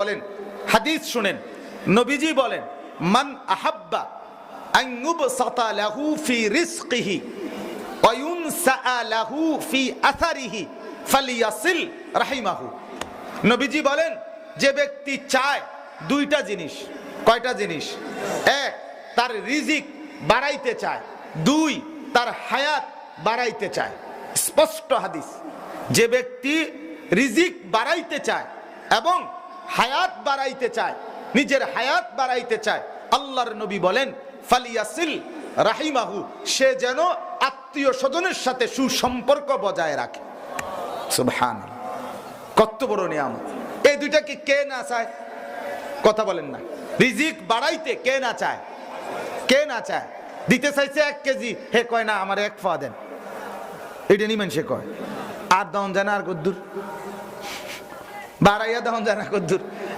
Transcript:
বলেন, হাদিস শুনেন, নবীজি বলেন, মান আহাব্বা আন ইউবসাতা লাহু ফি রিজকিহি ওয়া ইউনসা লাহু ফি আসারিহি ফালিয়াসিল রাহিমাহু। নবীজি বলেন, যে ব্যক্তি চায় দুইটা জিনিস। কয়টা জিনিস? এক, তার রিজিক বাড়াইতে চায়, দুই, তার হায়াত বাড়াইতে চায়। স্পষ্ট হাদিস। যে ব্যক্তি রিজিক বাড়াইতে চায় এবং হায়াত বাড়াইতে চায়, নিজের হায়াত বাড়াইতে চায়, আল্লাহর নবী বলেন ফালিয়াসিল রাহিমাহু, সে যেন আত্মীয় স্বজনের সাথে সুসম্পর্ক বজায় রাখে। সুবহানাল্লাহ, কত বড় নিয়ামত! এই দুইটাকে কে না চায়? কথা বলেন না। রিজিক বাড়াইতে কে না চায়? কে না চায়? দিতে চাইছে 1 কেজি, হে কয় না আমার 1 পা দেন, এটা নিমেন। সে কয় আর দহন জানা আর কদ্দুর বাড়াইয়া দহন জানা কদ্দুর।